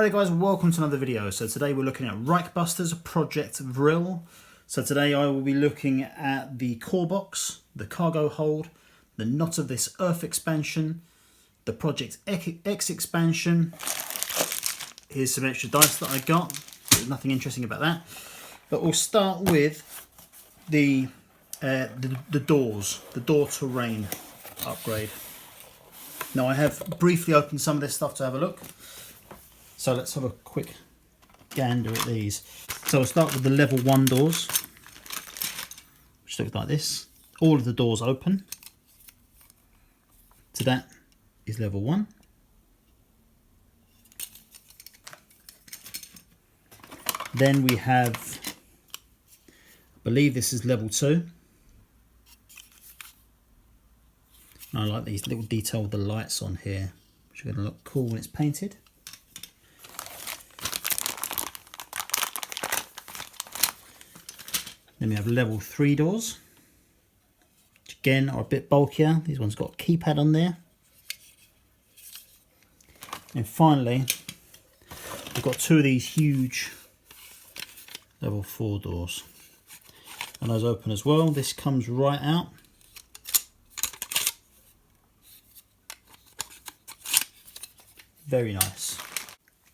Alright guys, welcome to another video. So today we're looking at Reichbusters Project Vril. So today I will be looking at the core box, the cargo hold, the knot of this Earth expansion, the Project X expansion. Here's some extra dice that I got. There's nothing interesting about that. But we'll start with the doors, the door terrain upgrade. Now I have briefly opened some of this stuff to have a look. So let's have a quick gander at these. So we'll start with the level 1 doors, which look like this. All of the doors open. So that is level 1. Then we have, I believe this is level 2. I like these little detail with the lights on here, which are going to look cool when it's painted. Then we have level 3 doors, which again are a bit bulkier. These ones got a keypad on there. And finally, we've got 2 of these huge level 4 doors. And those open as well. This comes right out. Very nice.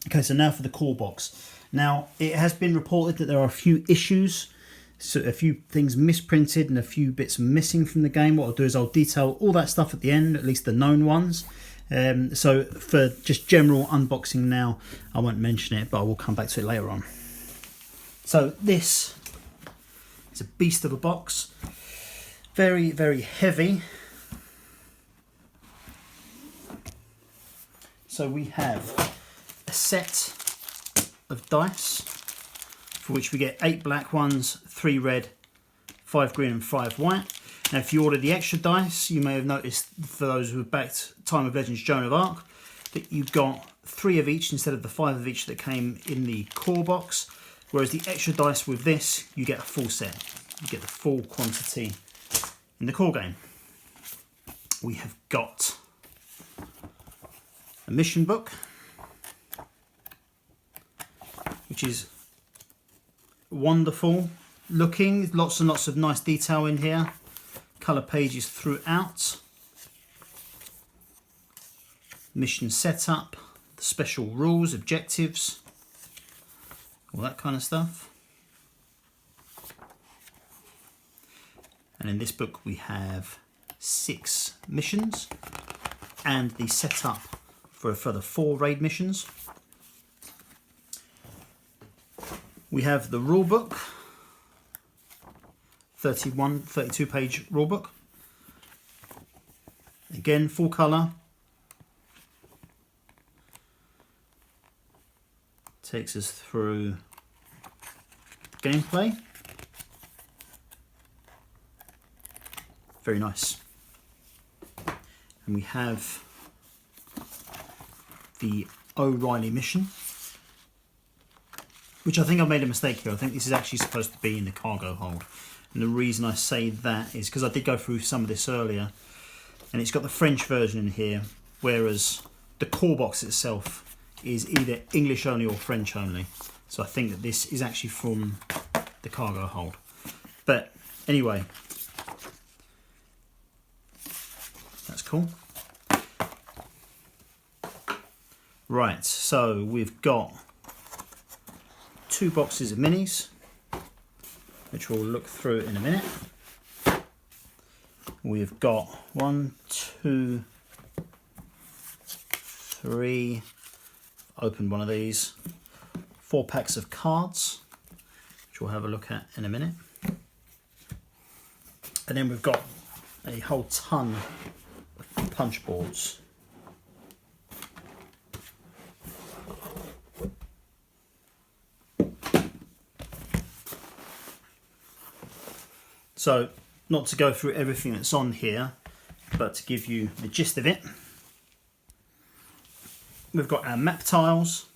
Okay, so now for the core box. Now, it has been reported that there are a few issues. So a few things misprinted and a few bits missing from the game. What I'll do is I'll detail all that stuff at the end, at least the known ones. So for just general unboxing now, I won't mention it, but I will come back to it later on. So this is a beast of a box. Very, very heavy. So we have a set of dice, for which we get 8 black ones, 3 red, 5 green and 5 white. Now if you order the extra dice, you may have noticed, for those who have backed Time of Legends Joan of Arc, that you've got 3 of each instead of the 5 of each that came in the core box. Whereas the extra dice with this, you get a full set. You get the full quantity in the core game. We have got a mission book, which is wonderful looking. Lots and lots of nice detail in here. Colour pages throughout. Mission setup, the special rules, objectives, all that kind of stuff. And in this book we have 6 missions and the setup for a further 4 raid missions. We have the rule book, 32 page rule book. Again, full colour. Takes us through gameplay. Very nice. And we have the O'Reilly mission, which I think I've made a mistake here. I think this is actually supposed to be in the cargo hold. And the reason I say that is because I did go through some of this earlier, and it's got the French version in here, whereas the core box itself is either English only or French only. So I think that this is actually from the cargo hold. But anyway, that's cool. Right, so we've got 2 boxes of minis, which we'll look through in a minute. We've got 1, 2, 3, opened one of these, 4 packs of cards, which we'll have a look at in a minute. And then we've got a whole ton of punch boards. So, not to go through everything that's on here, but to give you the gist of it, we've got our map tiles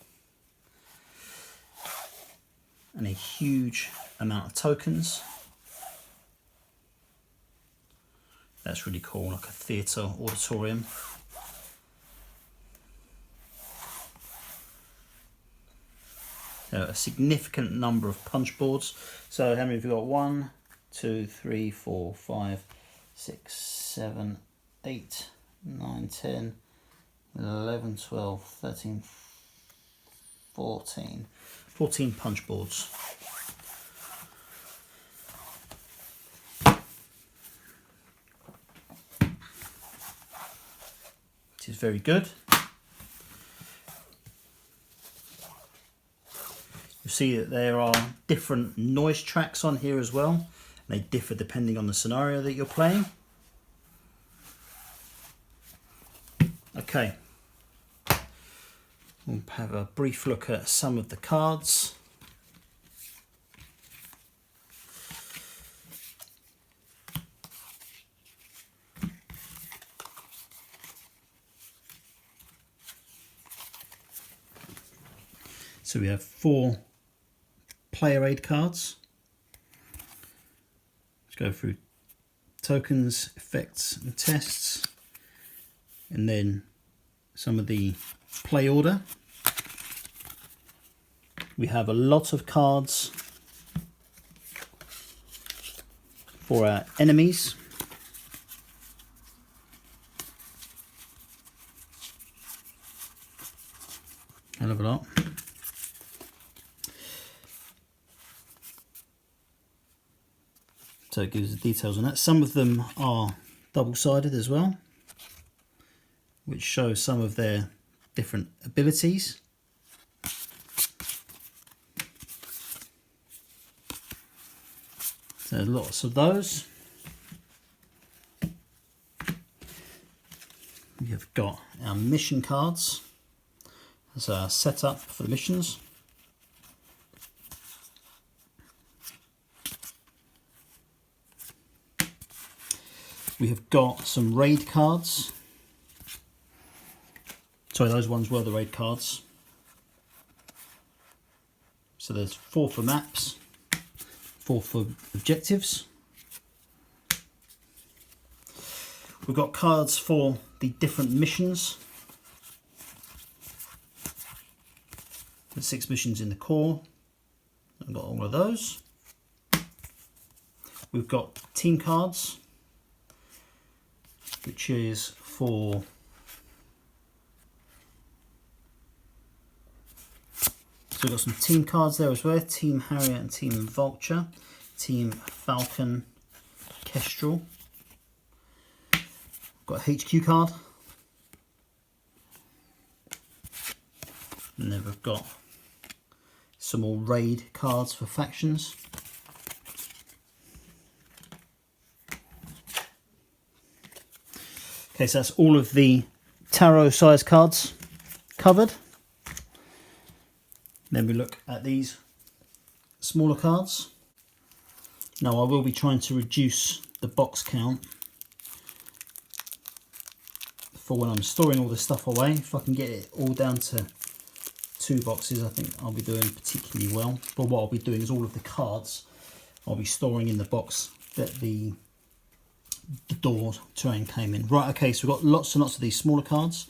and a huge amount of tokens. That's really cool, like a theatre auditorium. a significant number of punch boards. So how many have you got? 1, 2, 3, 4, 5, 6, 7, 8, 9, 10, 11, 12, 13, 14. 14 punch boards. Which is very good. You see that there are different noise tracks on here as well. They differ depending on the scenario that you're playing. Okay, we'll have a brief look at some of the cards. So we have 4 player aid cards. Let's go through tokens, effects and tests, and then some of the play order. We have a lot of cards for our enemies. Hell of a lot. So it gives the details on that. Some of them are double-sided as well, which shows some of their different abilities. So lots of those. We have got our mission cards as our setup for the missions. We have got some raid cards. Sorry, those ones were the raid cards. So there's 4 for maps, 4 for objectives. We've got cards for the different missions. There's 6 missions in the core. I've got all of those. We've got team cards, which is for so we've got some team cards there as well. Team Harrier and Team Vulture, Team Falcon, Kestrel. Got a HQ card. And then we've got some more raid cards for factions. Okay, so that's all of the tarot size cards covered. Then we look at these smaller cards. Now I will be trying to reduce the box count for when I'm storing all this stuff away. If I can get it all down to 2 boxes, I think I'll be doing particularly well. But what I'll be doing is all of the cards I'll be storing in the box that the door terrain came in. Right, okay, so we've got lots and lots of these smaller cards.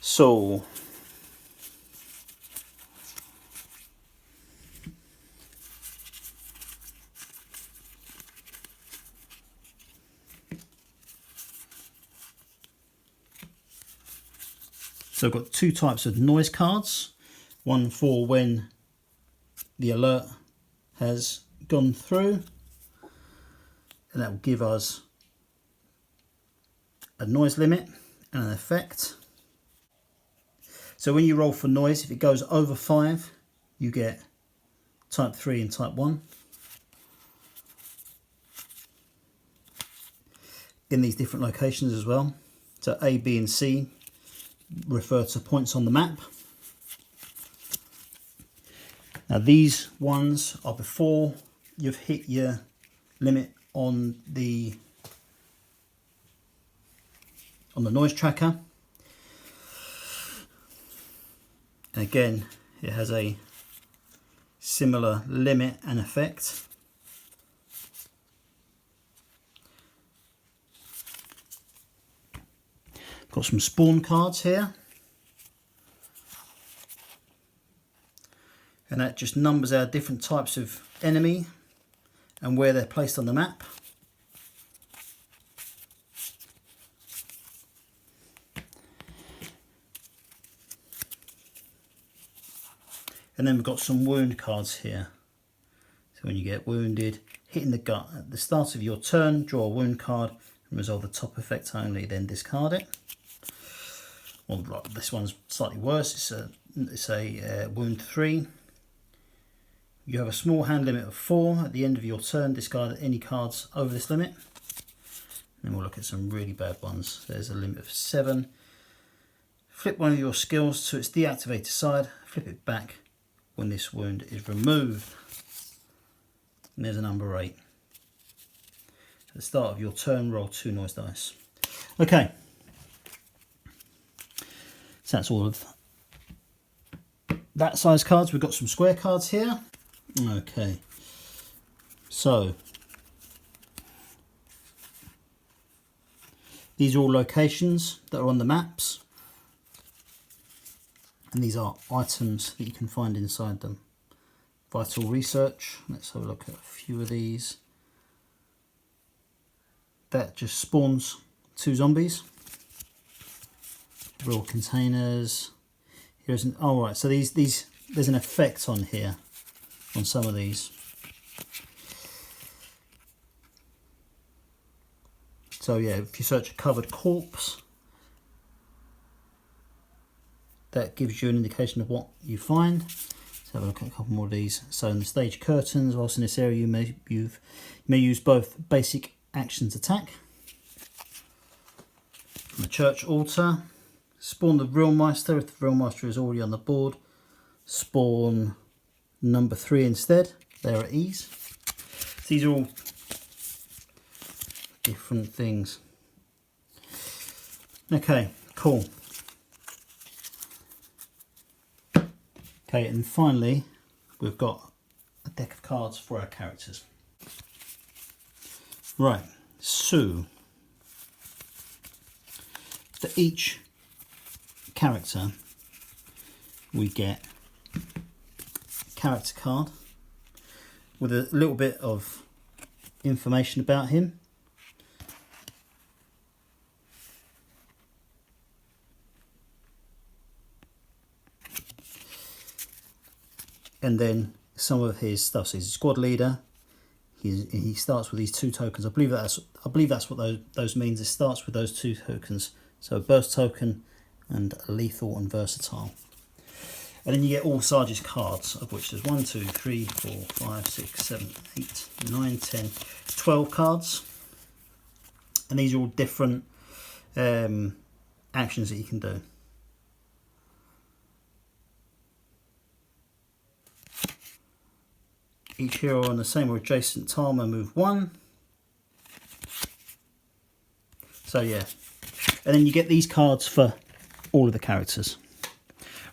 So I've got 2 types of noise cards. One for when the alert has gone through, and that will give us a noise limit and an effect. So when you roll for noise, if it goes over 5, you get type 3 and type 1. In these different locations as well. So A, B and C refer to points on the map. Now these ones are before you've hit your limit on the noise tracker. And again, it has a similar limit and effect. Got some spawn cards here, And that just numbers our different types of enemy and where they're placed on the map. And then we've got some wound cards here. So when you get wounded, hitting the gut at the start of your turn, draw a wound card and resolve the top effect only, then discard it. Well, this one's slightly worse. It's a wound 3. You have a small hand limit of 4. At the end of your turn, discard any cards over this limit. And we'll look at some really bad ones. There's a limit of 7. Flip one of your skills to its deactivated side. Flip it back when this wound is removed. And there's a number 8. At the start of your turn, roll 2 noise dice. Okay. So that's all of that size cards. We've got some square cards here. Okay. So these are all locations that are on the maps. And these are items that you can find inside them. Vital research. Let's have a look at a few of these. That just spawns 2 zombies. Vril containers. Here's an, oh right, so these there's an effect on here on some of these. So yeah, if you search a covered corpse, that gives you an indication of what you find. Let's have a look at a couple more of these. So in the stage curtains, whilst in this area you may use both basic actions attack. From the church altar, spawn the Vril Meister. If the Vril Meister is already on the board, spawn number 3 instead. They're at ease. These are all different things. Okay, cool. Okay, and finally, we've got a deck of cards for our characters. Right, so for each character, we get a character card with a little bit of information about him. And then some of his stuff. So he's a squad leader. He starts with these 2 tokens. I believe that's what those means. It starts with those 2 tokens. So a burst token and a lethal and versatile. And then you get all Sarge's cards, of which there's 1, 2, 3, 4, 5, 6, 7, 8, 9, 10, 12 cards. And these are all different actions that you can do. Each hero on the same or adjacent tile may move 1. So yeah, and then you get these cards for all of the characters.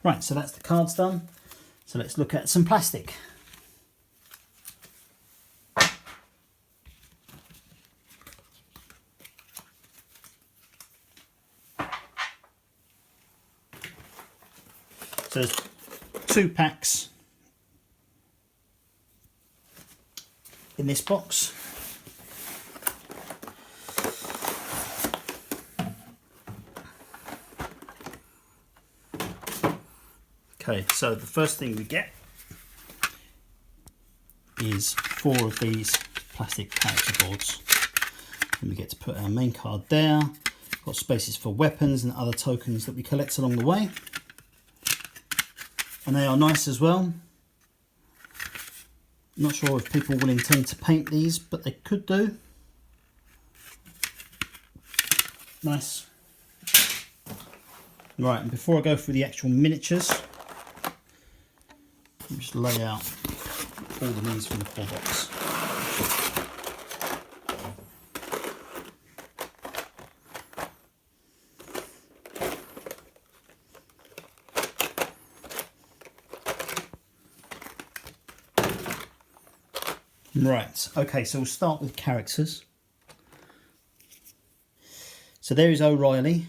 Right, so that's the cards done. So let's look at some plastic. So there's 2 packs in this box. Okay, so the first thing we get is 4 of these plastic character boards. And we get to put our main card there. Got spaces for weapons and other tokens that we collect along the way. And they are nice as well. Not sure if people will intend to paint these, but they could do. Nice. Right, and before I go through the actual miniatures, I'll just lay out all the minis from the core box. Right, okay, so we'll start with characters. So there is O'Reilly.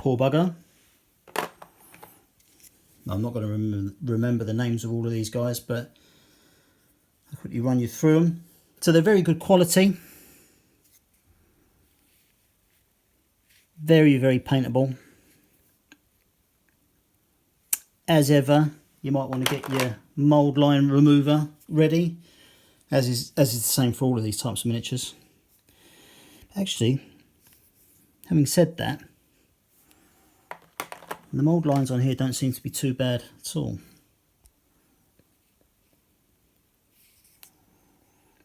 poor bugger. I'm not going to remember the names of all of these guys, but I'll quickly run you through them. So they're very good quality. Very, very paintable. As ever, you might want to get your mould line remover ready, as is the same for all of these types of miniatures. Actually, having said that, the mould lines on here don't seem to be too bad at all.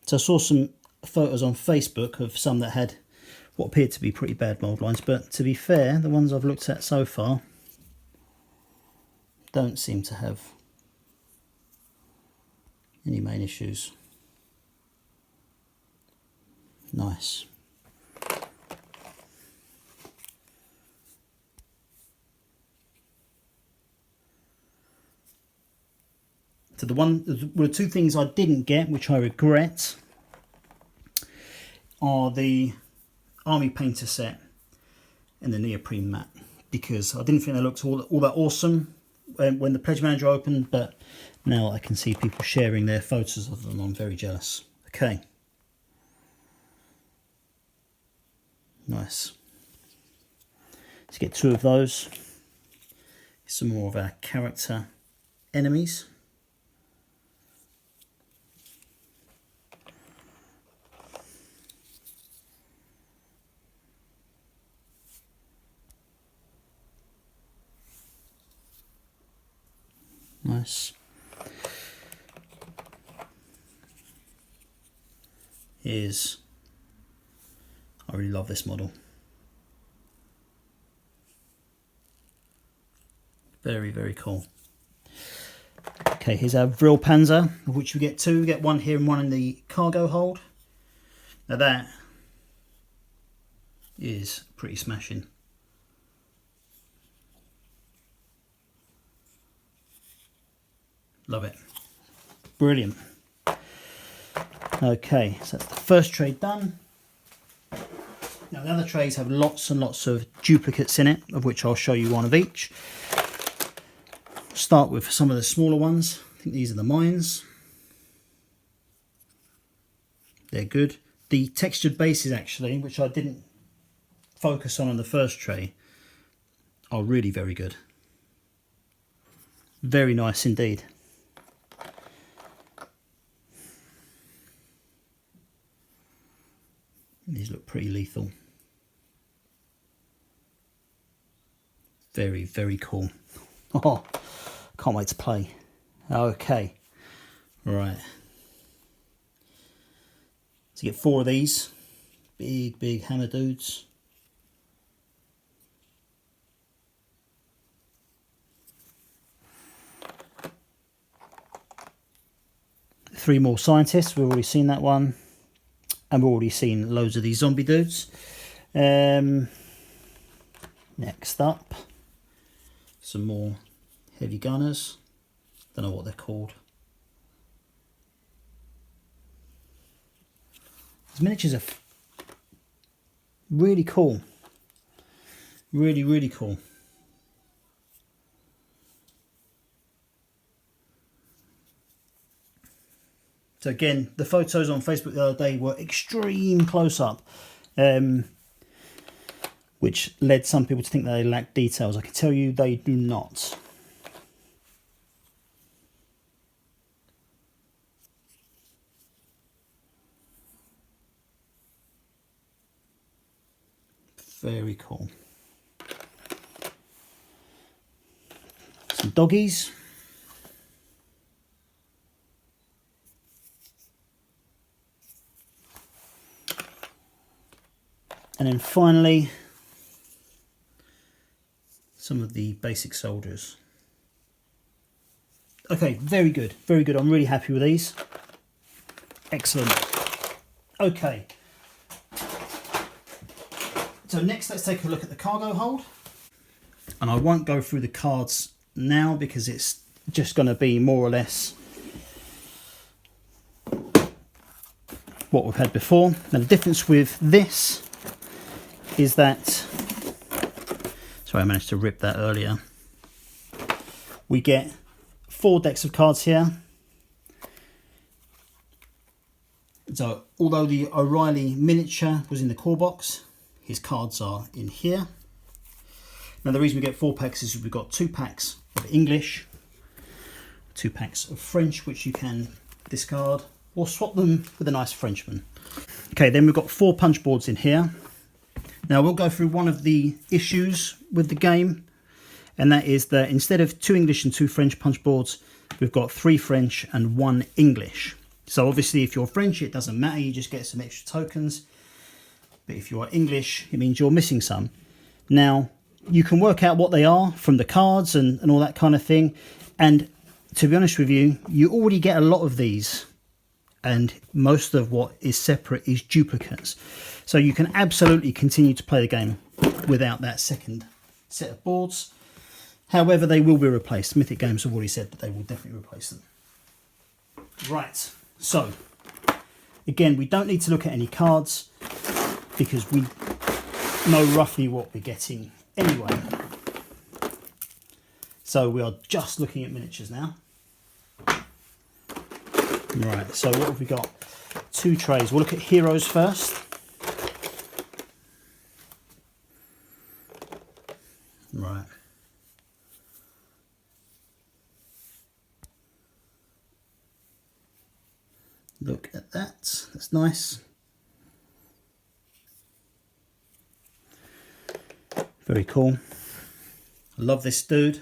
So I saw some photos on Facebook of some that had what appeared to be pretty bad mould lines, but to be fair, the ones I've looked at so far don't seem to have any main issues. Nice. So the two things I didn't get, which I regret, are the Army Painter set and the neoprene mat, because I didn't think they looked all that awesome when the Pledge Manager opened, but now I can see people sharing their photos of them. I'm very jealous. Okay. Nice. Let's get two of those. Some more of our character enemies. Nice. I really love this model. Very, very cool. Okay, here's our Vril Panzer, of which we get two. We get one here and one in the cargo hold. Now that is pretty smashing. Love it. Brilliant. Okay, so that's the first tray done. Now the other trays have lots and lots of duplicates in it, of which I'll show you one of each. Start with some of the smaller ones. I think these are the mines. They're good. The textured bases, actually, which I didn't focus on the first tray, are really very good. Very nice indeed. These look pretty lethal. Very, very cool. Oh, can't wait to play. Okay, right. So you get four of these big hammer dudes. Three more scientists. We've already seen that one. And we've already seen loads of these zombie dudes. Next up, some more heavy gunners. Don't know what they're called. These miniatures are really cool. Really, really cool. So again, the photos on Facebook the other day were extreme close-up, which led some people to think that they lacked details. I can tell you they do not. Very cool. Some doggies. And then finally, some of the basic soldiers. Okay, very good, very good. I'm really happy with these. Excellent. Okay. So next, let's take a look at the cargo hold. And I won't go through the cards now because it's just going to be more or less what we've had before. Now the difference with this is that, Sorry, I managed to rip that earlier. We get 4 decks of cards here. So although the O'Reilly miniature was in the core box, his cards are in here. Now the reason we get 4 packs is we've got 2 packs of English, 2 packs of French, which you can discard or swap them with a nice Frenchman. Okay, then we've got 4 punch boards in here. Now we'll go through one of the issues with the game, and that is that instead of 2 English and 2 French punch boards, we've got 3 French and 1 English. So obviously if you're French, it doesn't matter, you just get some extra tokens. But if you are English, it means you're missing some. Now, you can work out what they are from the cards and all that kind of thing. And to be honest with you, you already get a lot of these. And most of what is separate is duplicates. So you can absolutely continue to play the game without that second set of boards. However, they will be replaced. Mythic Games have already said that they will definitely replace them. Right. So, again, we don't need to look at any cards because we know roughly what we're getting anyway. So we are just looking at miniatures now. Right, so what have we got? 2 trays. We'll look at heroes first. Right. Look at that, that's nice. Very cool. I love this dude.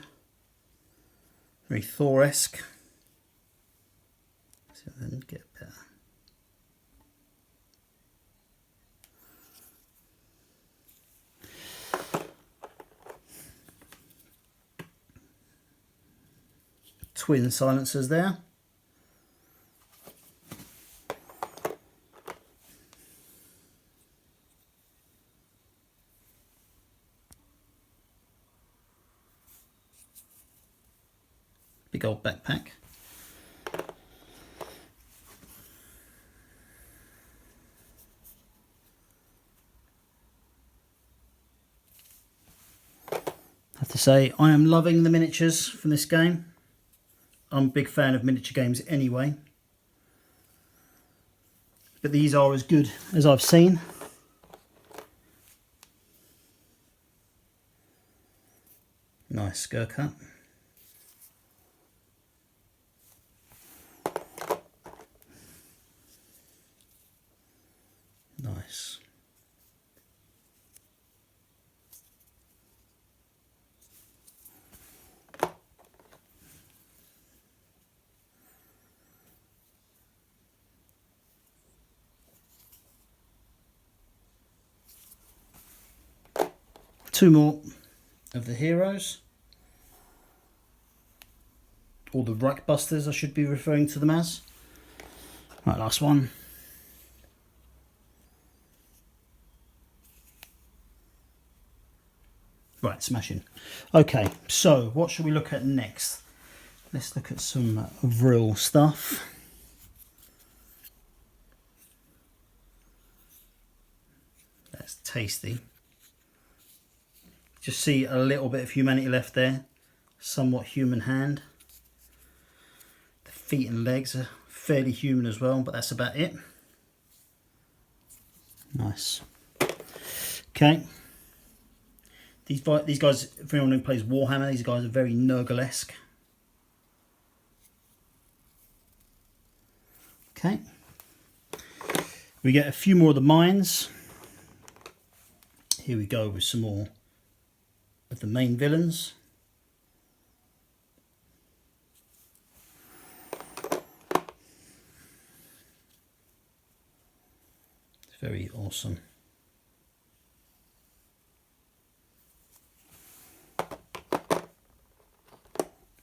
Very Thor-esque. See if I can get better. Twin silencers there. Big old backpack. I have to say, I am loving the miniatures from this game. I'm a big fan of miniature games anyway. But these are as good as I've seen. Nice skirt cut. Nice. Two more of the heroes, or the Reichbusters I should be referring to them as. Right, last one. Right, smashing. Okay, so what should we look at next? Let's look at some Vril stuff. That's tasty. Just see a little bit of humanity left there. Somewhat human hand. The feet and legs are fairly human as well, but that's about it. Nice. Okay. These guys, if anyone who plays Warhammer, these guys are very Nurgle-esque. Okay. We get a few more of the mines. Here we go with some more of the main villains. It's very awesome.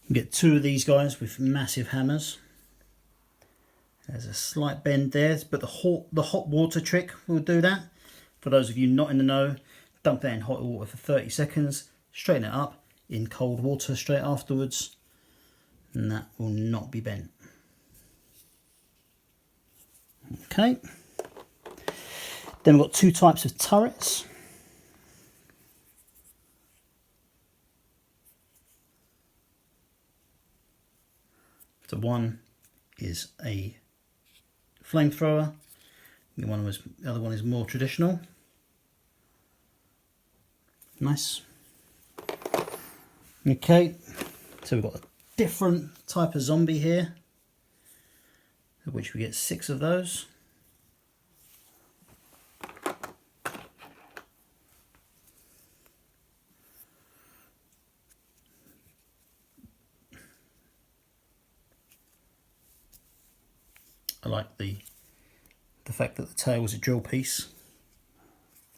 You get two of these guys with massive hammers. There's a slight bend there, but the hot water trick will do that. For those of you not in the know, dunk that in hot water for 30 seconds, straighten it up in cold water straight afterwards, and that will not be bent. Okay. Then we've got two types of turrets. So one is a flamethrower, the other one is more traditional. Nice. Okay, so we've got a different type of zombie here, of which we get 6 of those. I like the fact that the tail is a drill piece.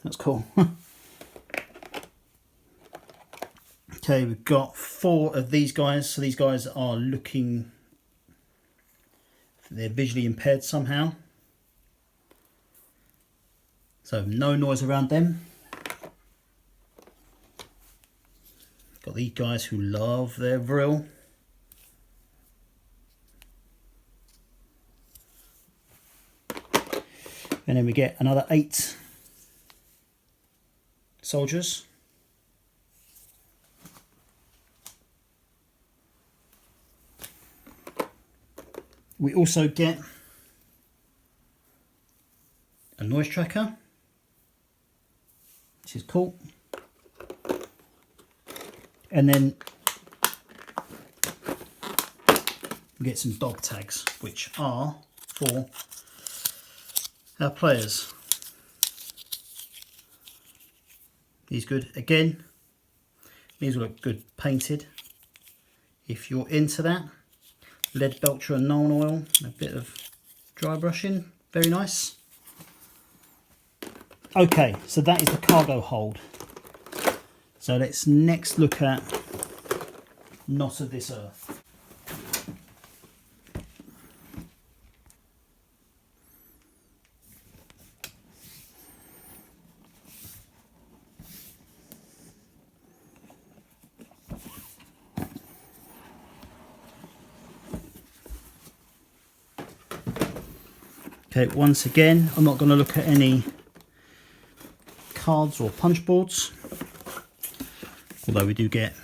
That's cool. Okay, we've got 4 of these guys. So these guys are looking, they're visually impaired somehow. So no noise around them. Got these guys who love their Vril. And then we get another 8 soldiers. We also get a noise tracker, which is cool. And then we get some dog tags, which are for our players. These good. Again, these will look good painted. If you're into that, lead belcher and Nuln oil, a bit of dry brushing, very nice. Okay, so that is the cargo hold. So let's next look at Not of This Earth. Okay, once again, I'm not going to look at any cards or punch boards, although we do get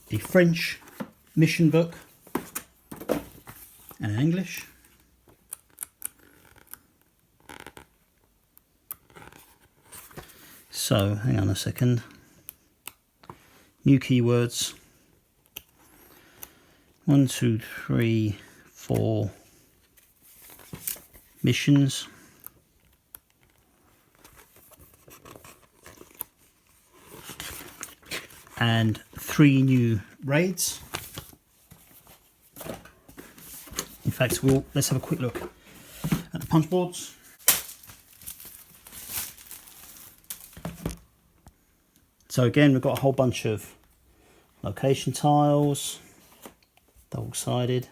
the French mission book and an English. So, hang on a second. New keywords. 1, 2, 3, 4 missions. And 3 new raids. In fact, let's have a quick look at the punch boards. So again, we've got a whole bunch of location tiles, double-sided.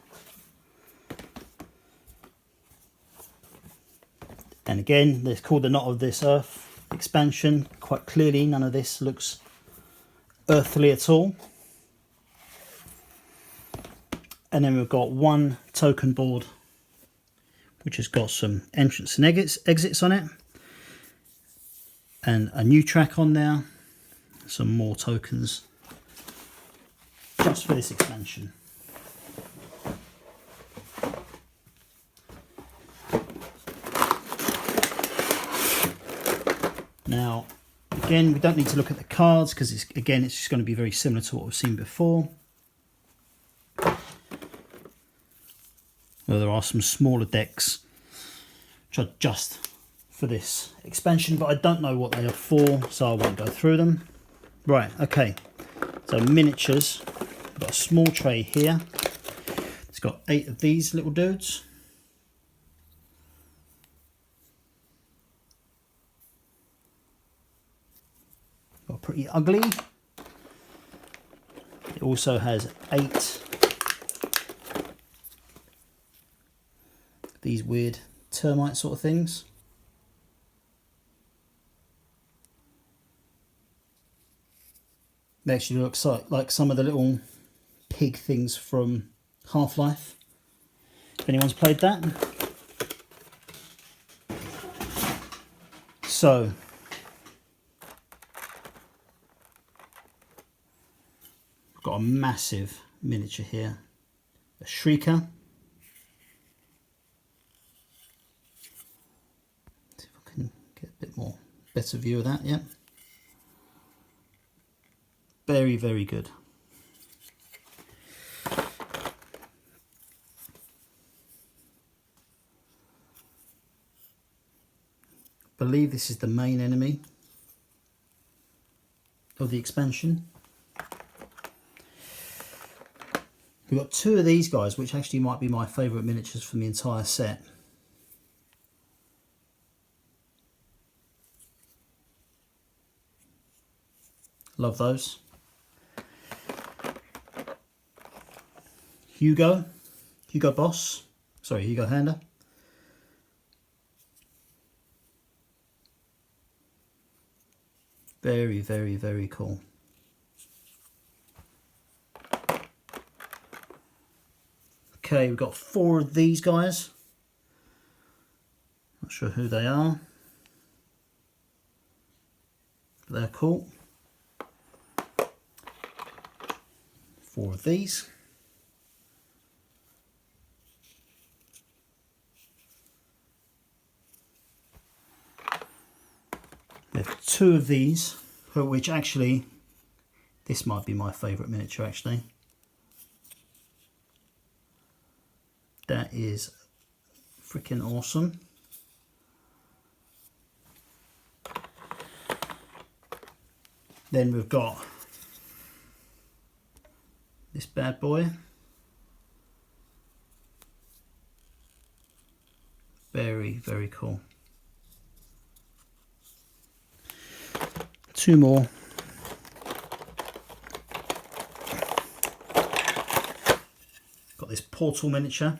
And again, it's called the Not of This Earth expansion. Quite clearly, none of this looks earthly at all. And then we've got 1 token board, which has got some entrance and exits on it. And a new track on there. Some more tokens just for this expansion. Now, again, we don't need to look at the cards because it's just going to be very similar to what we've seen before. Well, there are some smaller decks which are just for this expansion, but I don't know what they are for, so I won't go through them. Right, okay, so miniatures. I've got a small tray here. It's got 8 of these little dudes. Got pretty ugly. It also has 8 these weird termite sort of things. They actually look like some of the little pig things from Half-Life, if anyone's played that. So Got a massive miniature here, a Shrieker. See if I can get a bit more better view of that. Yeah, very, very good. I believe this is the main enemy of the expansion. We've got two of these guys, which actually might be my favourite miniatures from the entire set. Love those. Hugo Boss, sorry, Hugo Hander. Very, very, very cool. Okay, we've got 4 of these guys. Not sure who they are, but they're cool. 4 of these. We have 2 of these, which actually, this might be my favourite miniature actually. That is freaking awesome. Then we've got this bad boy. Very, very cool. 2 more. Got this portal miniature.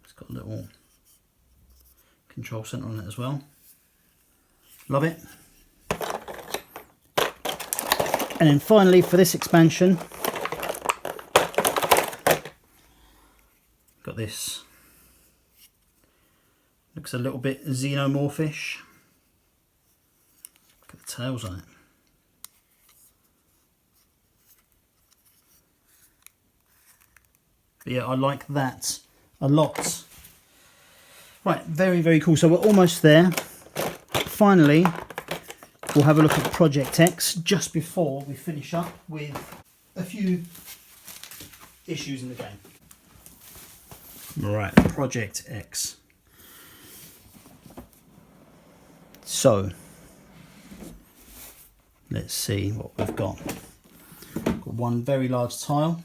It's got a little control center on it as well. Love it. And then finally for this expansion, got this. Looks a little bit xenomorphish. Look at the tails on it. But yeah, I like that a lot. Right, very, very cool. So we're almost there. Finally, we'll have a look at Project X just before we finish up with a few issues in the game. Right, Project X. So, let's see what we've got. Got one very large tile.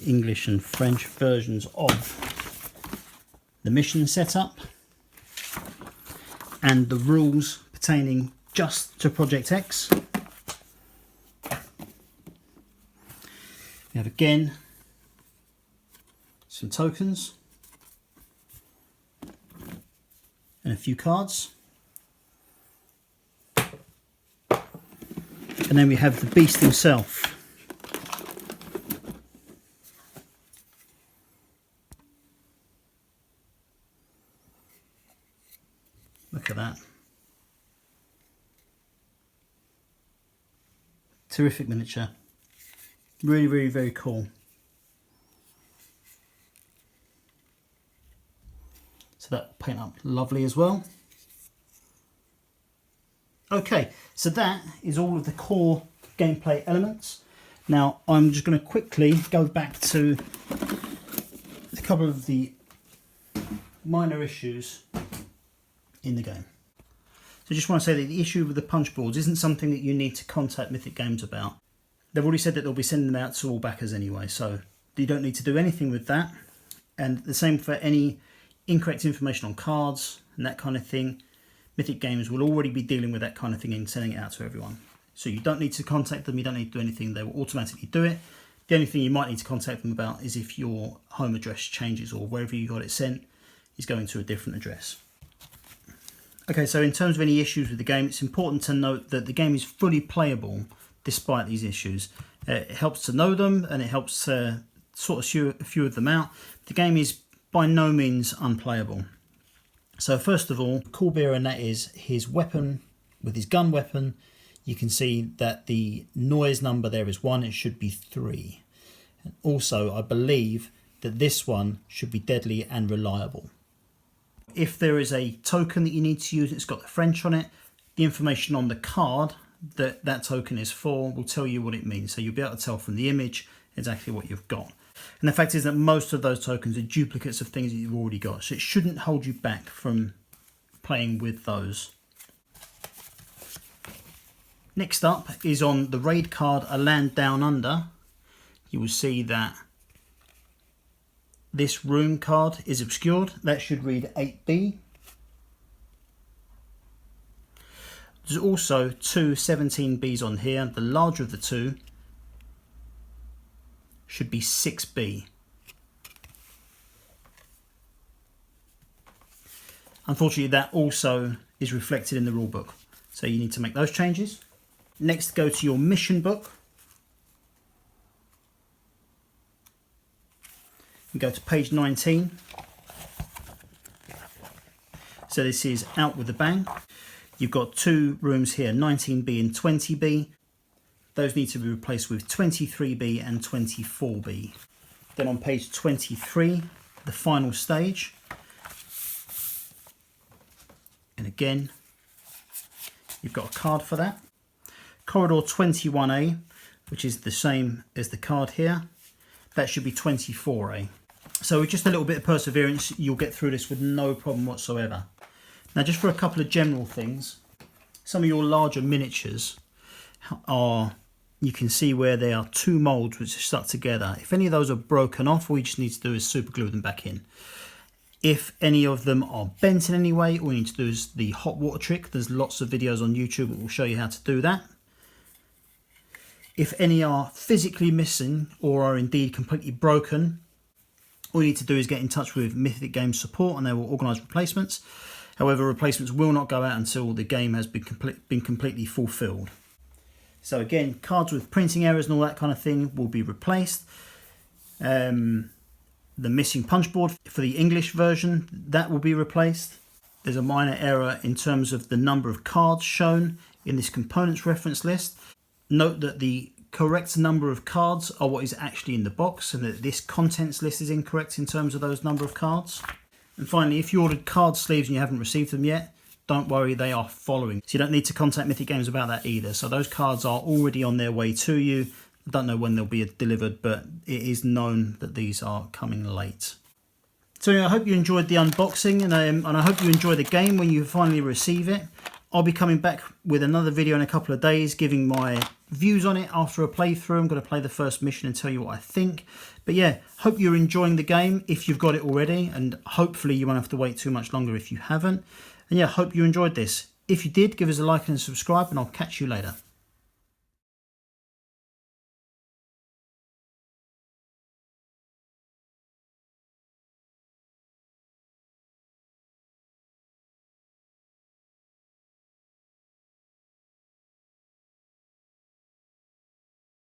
English and French versions of the mission setup and the rules pertaining just to Project X. We have again some tokens and a few cards, and then we have the beast himself. Look at that. Terrific miniature. Really, really, very cool. So that paint up lovely as well. Okay, so that is all of the core gameplay elements. Now I'm just going to quickly go back to a couple of the minor issues in the game. So I just want to say that the issue with the punch boards isn't something that you need to contact Mythic Games about. They've already said that they'll be sending them out to all backers anyway, so you don't need to do anything with that. And the same for any incorrect information on cards and that kind of thing. Mythic Games will already be dealing with that kind of thing and sending it out to everyone. So you don't need to contact them, you don't need to do anything, they will automatically do it. The only thing you might need to contact them about is if your home address changes or wherever you got it sent is going to a different address. Okay, so in terms of any issues with the game, it's important to note that the game is fully playable despite these issues. It helps to know them, and it helps sort of a few of them out. The game is by no means unplayable. So first of all, cool beer, and that is his weapon. With his gun weapon, you can see that the noise number there is 1, it should be 3. And also, I believe that this one should be deadly and reliable. If there is a token that you need to use, it's got the French on it, the information on the card that that token is for will tell you what it means. So you'll be able to tell from the image exactly what you've got. And the fact is that most of those tokens are duplicates of things that you've already got. So it shouldn't hold you back from playing with those. Next up is on the raid card, A Land Down Under. You will see that this room card is obscured. That should read 8B. There's also two 17Bs on here. The larger of the two should be 6B. Unfortunately, that also is reflected in the rulebook, so you need to make those changes. Next, go to your mission book. And go to page 19. So this is Out with a Bang. You've got two rooms here, 19B and 20B. Those need to be replaced with 23B and 24B. Then on page 23, the final stage. And again, you've got a card for that. Corridor 21A, which is the same as the card here. That should be 24A. So with just a little bit of perseverance, you'll get through this with no problem whatsoever. Now, just for a couple of general things, some of your larger miniatures are, you can see where there are two molds which are stuck together. If any of those are broken off, all you just need to do is super glue them back in. If any of them are bent in any way, all you need to do is the hot water trick. There's lots of videos on YouTube that will show you how to do that. If any are physically missing or are indeed completely broken, all you need to do is get in touch with Mythic Games support and they will organise replacements. However, replacements will not go out until the game has been completely fulfilled. So again, cards with printing errors and all that kind of thing will be replaced. The missing punch board for the English version, that will be replaced. There's a minor error in terms of the number of cards shown in this components reference list. Note that the correct number of cards are what is actually in the box, and that this contents list is incorrect in terms of those number of cards. And finally, if you ordered card sleeves and you haven't received them yet, don't worry, they are following. So you don't need to contact Mythic Games about that either. So those cards are already on their way to you. I don't know when they'll be delivered, but it is known that these are coming late. So I hope you enjoyed the unboxing, and I hope you enjoy the game when you finally receive it. I'll be coming back with another video in a couple of days, giving my views on it after a playthrough. I'm going to play the first mission and tell you what I think. But yeah, hope you're enjoying the game if you've got it already, and hopefully you won't have to wait too much longer if you haven't. And yeah, hope you enjoyed this. If you did, give us a like and subscribe, and I'll catch you later.